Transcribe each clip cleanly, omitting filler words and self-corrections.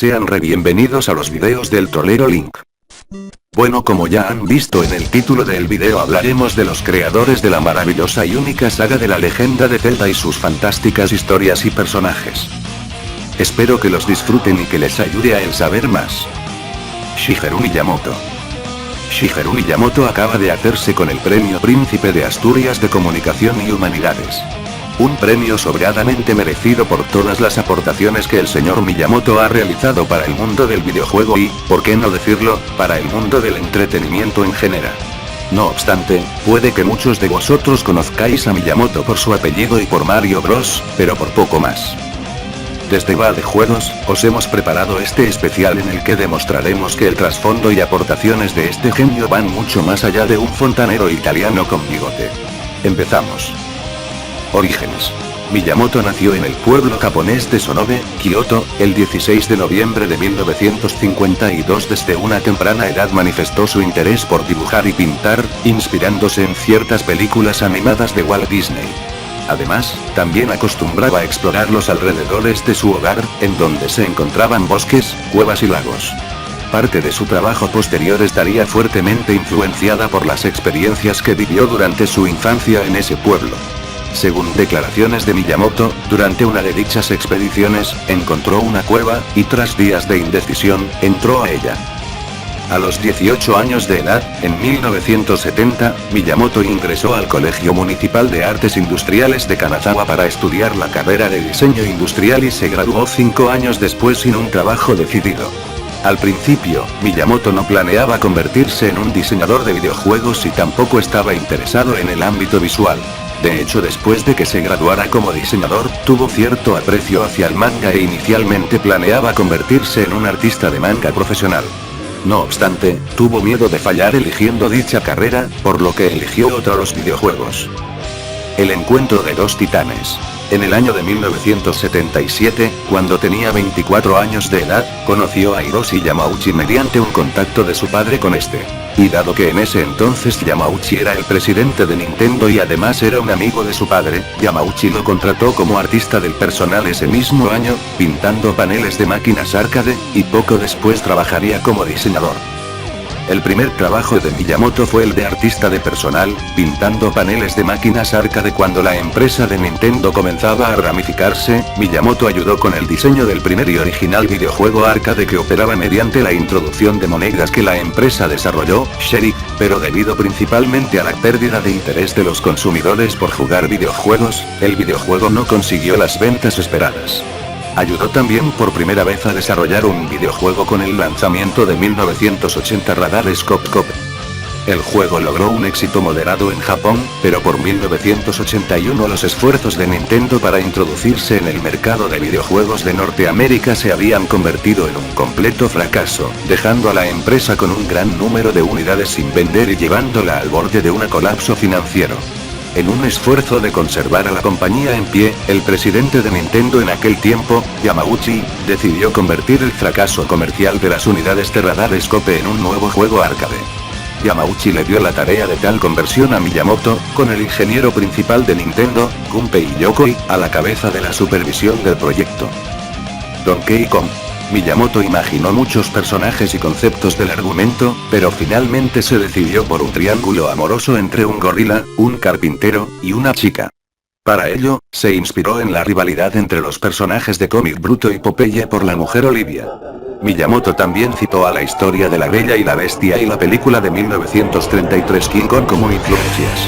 Sean bienvenidos a los videos del trolero Link. Bueno, como ya han visto en el título del video, hablaremos de los creadores de la maravillosa y única saga de la leyenda de Zelda y sus fantásticas historias y personajes. Espero que los disfruten y que les ayude a saber más. Shigeru Miyamoto. Shigeru Miyamoto acaba de hacerse con el Premio Príncipe de Asturias de Comunicación y Humanidades. Un premio sobradamente merecido por todas las aportaciones que el señor Miyamoto ha realizado para el mundo del videojuego y, por qué no decirlo, para el mundo del entretenimiento en general. No obstante, puede que muchos de vosotros conozcáis a Miyamoto por su apellido y por Mario Bros, pero por poco más. Desde Va de Juegos, os hemos preparado este especial en el que demostraremos que el trasfondo y aportaciones de este genio van mucho más allá de un fontanero italiano con bigote. Empezamos. Orígenes. Miyamoto nació en el pueblo japonés de Sonobe, Kioto, el 16 de noviembre de 1952. Desde una temprana edad manifestó su interés por dibujar y pintar, inspirándose en ciertas películas animadas de Walt Disney. Además, también acostumbraba a explorar los alrededores de su hogar, en donde se encontraban bosques, cuevas y lagos. Parte de su trabajo posterior estaría fuertemente influenciada por las experiencias que vivió durante su infancia en ese pueblo. Según declaraciones de Miyamoto, durante una de dichas expediciones, encontró una cueva, y tras días de indecisión, entró a ella. A los 18 años de edad, en 1970, Miyamoto ingresó al Colegio Municipal de Artes Industriales de Kanazawa para estudiar la carrera de diseño industrial y se graduó 5 años después sin un trabajo decidido. Al principio, Miyamoto no planeaba convertirse en un diseñador de videojuegos y tampoco estaba interesado en el ámbito visual. De hecho, después de que se graduara como diseñador, tuvo cierto aprecio hacia el manga e inicialmente planeaba convertirse en un artista de manga profesional. No obstante, tuvo miedo de fallar eligiendo dicha carrera, por lo que eligió los videojuegos. El encuentro de dos titanes. En el año de 1977, cuando tenía 24 años de edad, conoció a Hiroshi Yamauchi mediante un contacto de su padre con este. Y dado que en ese entonces Yamauchi era el presidente de Nintendo y además era un amigo de su padre, Yamauchi lo contrató como artista del personal ese mismo año, pintando paneles de máquinas arcade, y poco después trabajaría como diseñador. El primer trabajo de Miyamoto fue el de artista de personal, pintando paneles de máquinas arcade. Cuando la empresa de Nintendo comenzaba a ramificarse, Miyamoto ayudó con el diseño del primer y original videojuego arcade que operaba mediante la introducción de monedas que la empresa desarrolló, Sheriff, pero debido principalmente a la pérdida de interés de los consumidores por jugar videojuegos, el videojuego no consiguió las ventas esperadas. Ayudó también por primera vez a desarrollar un videojuego con el lanzamiento de 1980 Radar Scope Cop. El juego logró un éxito moderado en Japón, pero por 1981 los esfuerzos de Nintendo para introducirse en el mercado de videojuegos de Norteamérica se habían convertido en un completo fracaso, dejando a la empresa con un gran número de unidades sin vender y llevándola al borde de un colapso financiero. En un esfuerzo de conservar a la compañía en pie, el presidente de Nintendo en aquel tiempo, Yamauchi, decidió convertir el fracaso comercial de las unidades de Radar Scope en un nuevo juego arcade. Yamauchi le dio la tarea de tal conversión a Miyamoto, con el ingeniero principal de Nintendo, Gunpei Yokoi, a la cabeza de la supervisión del proyecto. Donkey Kong. Miyamoto imaginó muchos personajes y conceptos del argumento, pero finalmente se decidió por un triángulo amoroso entre un gorila, un carpintero, y una chica. Para ello, se inspiró en la rivalidad entre los personajes de cómic Bruto y Popeye por la mujer Olivia. Miyamoto también citó a la historia de La Bella y la Bestia y la película de 1933 King Kong como influencias.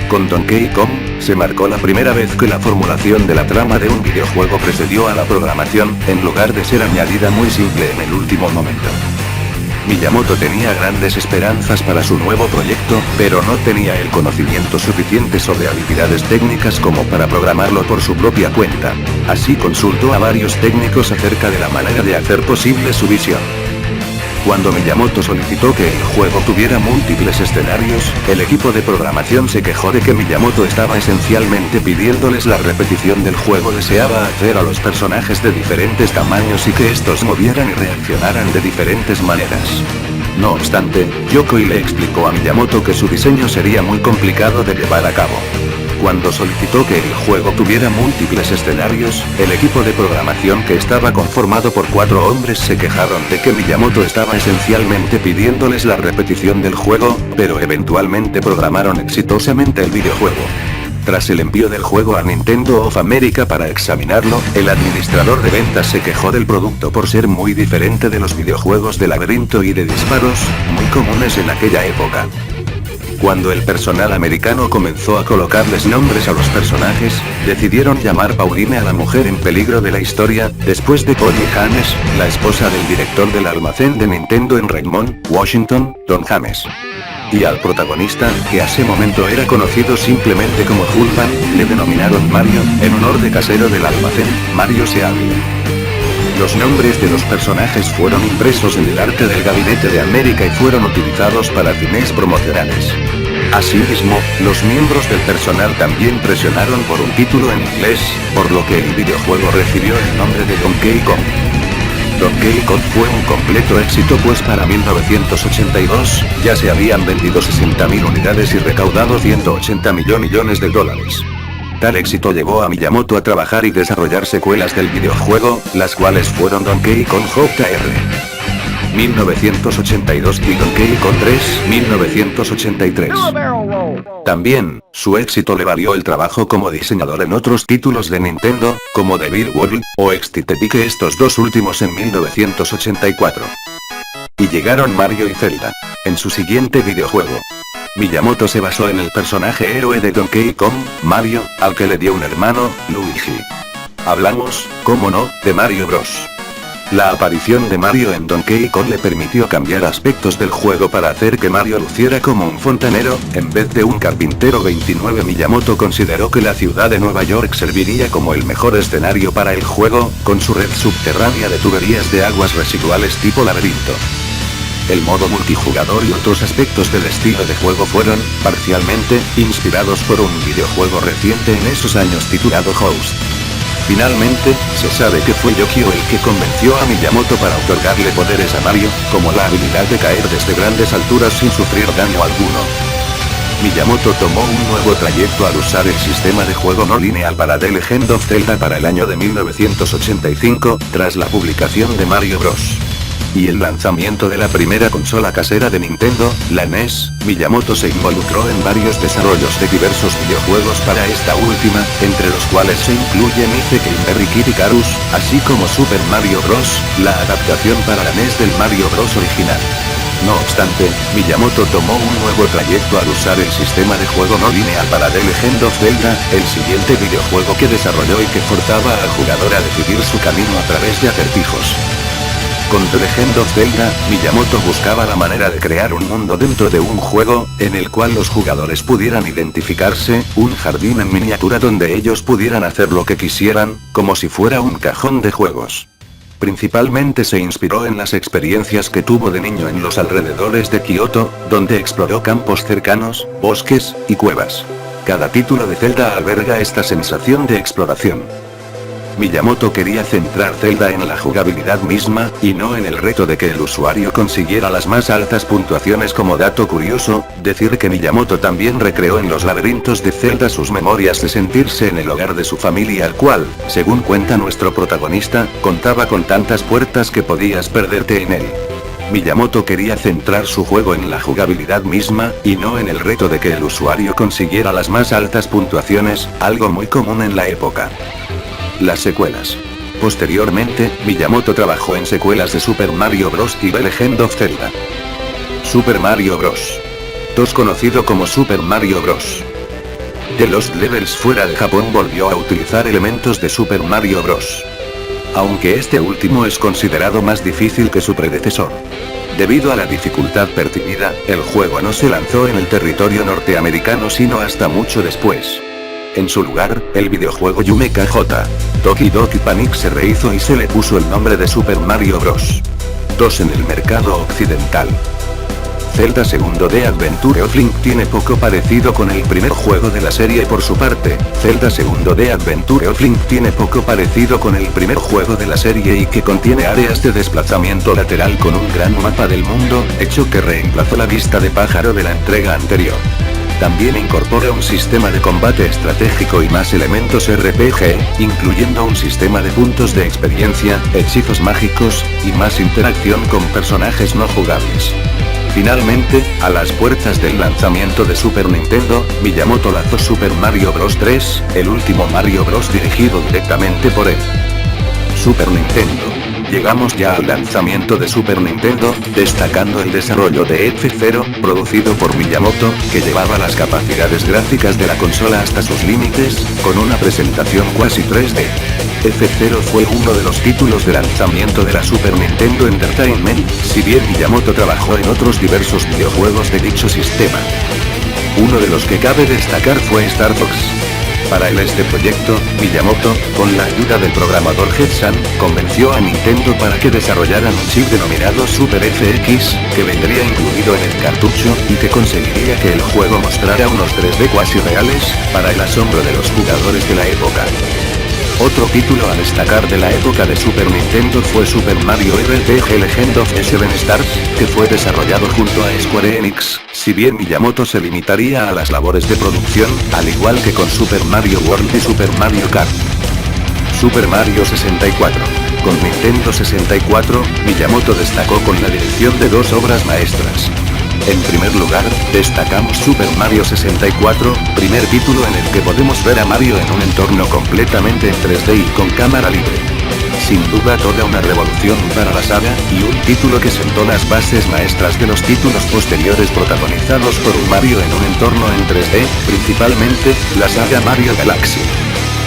Con Donkey Kong, se marcó la primera vez que la formulación de la trama de un videojuego precedió a la programación, en lugar de ser añadida muy simple en el último momento. Miyamoto tenía grandes esperanzas para su nuevo proyecto, pero no tenía el conocimiento suficiente sobre habilidades técnicas como para programarlo por su propia cuenta. Así consultó a varios técnicos acerca de la manera de hacer posible su visión. Cuando Miyamoto solicitó que el juego tuviera múltiples escenarios, el equipo de programación se quejó de que Miyamoto estaba esencialmente pidiéndoles la repetición del juego. Deseaba hacer a los personajes de diferentes tamaños y que estos movieran y reaccionaran de diferentes maneras. No obstante, Yokoi le explicó a Miyamoto que su diseño sería muy complicado de llevar a cabo. Cuando solicitó que el juego tuviera múltiples escenarios, el equipo de programación que estaba conformado por 4 hombres se quejaron de que Miyamoto estaba esencialmente pidiéndoles la repetición del juego, pero eventualmente programaron exitosamente el videojuego. Tras el envío del juego a Nintendo of America para examinarlo, el administrador de ventas se quejó del producto por ser muy diferente de los videojuegos de laberinto y de disparos, muy comunes en aquella época. Cuando el personal americano comenzó a colocarles nombres a los personajes, decidieron llamar Pauline a la mujer en peligro de la historia, después de Polly James, la esposa del director del almacén de Nintendo en Redmond, Washington, Don James. Y al protagonista, que a ese momento era conocido simplemente como Hulpan, le denominaron Mario, en honor de casero del almacén, Mario Seagle. Los nombres de los personajes fueron impresos en el arte del Gabinete de América y fueron utilizados para fines promocionales. Asimismo, los miembros del personal también presionaron por un título en inglés, por lo que el videojuego recibió el nombre de Donkey Kong. Donkey Kong fue un completo éxito pues para 1982, ya se habían vendido 60.000 unidades y recaudado 180 millones de dólares. Tal éxito llevó a Miyamoto a trabajar y desarrollar secuelas del videojuego, las cuales fueron Donkey Kong Jr. 1982 y Donkey Kong 3, 1983. También, su éxito le valió el trabajo como diseñador en otros títulos de Nintendo, como The Beer World, o Ex-Tite, estos dos últimos en 1984. Y llegaron Mario y Zelda. En su siguiente videojuego, Miyamoto se basó en el personaje héroe de Donkey Kong, Mario, al que le dio un hermano, Luigi. Hablamos, cómo no, de Mario Bros. La aparición de Mario en Donkey Kong le permitió cambiar aspectos del juego para hacer que Mario luciera como un fontanero, en vez de un carpintero. 29 Miyamoto consideró que la ciudad de Nueva York serviría como el mejor escenario para el juego, con su red subterránea de tuberías de aguas residuales tipo laberinto. El modo multijugador y otros aspectos del estilo de juego fueron, parcialmente, inspirados por un videojuego reciente en esos años titulado Host. Finalmente, se sabe que fue Yokio el que convenció a Miyamoto para otorgarle poderes a Mario, como la habilidad de caer desde grandes alturas sin sufrir daño alguno. Miyamoto tomó un nuevo trayecto al usar el sistema de juego no lineal para The Legend of Zelda para el año de 1985, tras la publicación de Mario Bros. Y el lanzamiento de la primera consola casera de Nintendo, la NES, Miyamoto se involucró en varios desarrollos de diversos videojuegos para esta última, entre los cuales se incluyen Ice Climber Kid Icarus, así como Super Mario Bros., la adaptación para la NES del Mario Bros. Original. No obstante, Miyamoto tomó un nuevo trayecto al usar el sistema de juego no lineal para The Legend of Zelda, el siguiente videojuego que desarrolló y que forzaba al jugador a decidir su camino a través de acertijos. Con The Legend of Zelda, Miyamoto buscaba la manera de crear un mundo dentro de un juego, en el cual los jugadores pudieran identificarse, un jardín en miniatura donde ellos pudieran hacer lo que quisieran, como si fuera un cajón de juegos. Principalmente se inspiró en las experiencias que tuvo de niño en los alrededores de Kioto, donde exploró campos cercanos, bosques, y cuevas. Cada título de Zelda alberga esta sensación de exploración. Miyamoto quería centrar Zelda en la jugabilidad misma, y no en el reto de que el usuario consiguiera las más altas puntuaciones. Como dato curioso, decir que Miyamoto también recreó en los laberintos de Zelda sus memorias de sentirse en el hogar de su familia, al cual, según cuenta nuestro protagonista, contaba con tantas puertas que podías perderte en él. Miyamoto quería centrar su juego en la jugabilidad misma, y no en el reto de que el usuario consiguiera las más altas puntuaciones, algo muy común en la época. Las secuelas. Posteriormente, Miyamoto trabajó en secuelas de Super Mario Bros. Y The Legend of Zelda. Super Mario Bros. 2, conocido como Super Mario Bros. The Lost Levels fuera de Japón, volvió a utilizar elementos de Super Mario Bros. Aunque este último es considerado más difícil que su predecesor. Debido a la dificultad percibida, el juego no se lanzó en el territorio norteamericano sino hasta mucho después. En su lugar, el videojuego Yume KJ Doki Doki Panic se rehizo y se le puso el nombre de Super Mario Bros. 2 en el mercado occidental. Zelda II The Adventure of Link tiene poco parecido con el primer juego de la serie. Por su parte, Zelda II The Adventure of Link tiene poco parecido con el primer juego de la serie y que contiene áreas de desplazamiento lateral con un gran mapa del mundo, hecho que reemplazó la vista de pájaro de la entrega anterior. También incorpora un sistema de combate estratégico y más elementos RPG, incluyendo un sistema de puntos de experiencia, hechizos mágicos, y más interacción con personajes no jugables. Finalmente, a las puertas del lanzamiento de Super Nintendo, Miyamoto lanzó Super Mario Bros. 3, el último Mario Bros. Dirigido directamente por él. Super Nintendo. Llegamos ya al lanzamiento de Super Nintendo, destacando el desarrollo de F-Zero, producido por Miyamoto, que llevaba las capacidades gráficas de la consola hasta sus límites, con una presentación cuasi 3D. F-Zero fue uno de los títulos de lanzamiento de la Super Nintendo Entertainment, si bien Miyamoto trabajó en otros diversos videojuegos de dicho sistema. Uno de los que cabe destacar fue Star Fox. Para este proyecto, Miyamoto, con la ayuda del programador Hetsan, convenció a Nintendo para que desarrollaran un chip denominado Super FX, que vendría incluido en el cartucho, y que conseguiría que el juego mostrara unos 3D cuasi reales, para el asombro de los jugadores de la época. Otro título a destacar de la época de Super Nintendo fue Super Mario RPG Legend of the Seven Stars, que fue desarrollado junto a Square Enix, si bien Miyamoto se limitaría a las labores de producción, al igual que con Super Mario World y Super Mario Kart. Super Mario 64. Con Nintendo 64, Miyamoto destacó con la dirección de dos obras maestras. En primer lugar, destacamos Super Mario 64, primer título en el que podemos ver a Mario en un entorno completamente en 3D y con cámara libre. Sin duda toda una revolución para la saga, y un título que sentó las bases maestras de los títulos posteriores protagonizados por un Mario en un entorno en 3D, principalmente, la saga Mario Galaxy.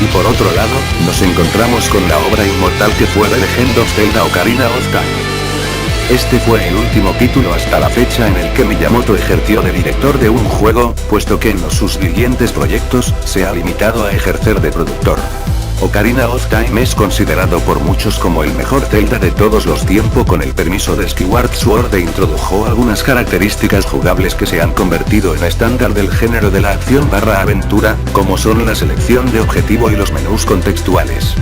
Y por otro lado, nos encontramos con la obra inmortal que fue The Legend of Zelda Ocarina of Time. Este fue el último título hasta la fecha en el que Miyamoto ejerció de director de un juego, puesto que en sus siguientes proyectos, se ha limitado a ejercer de productor. Ocarina of Time es considerado por muchos como el mejor Zelda de todos los tiempos con el permiso de Skyward Sword e introdujo algunas características jugables que se han convertido en estándar del género de la acción/aventura, como son la selección de objetivo y los menús contextuales.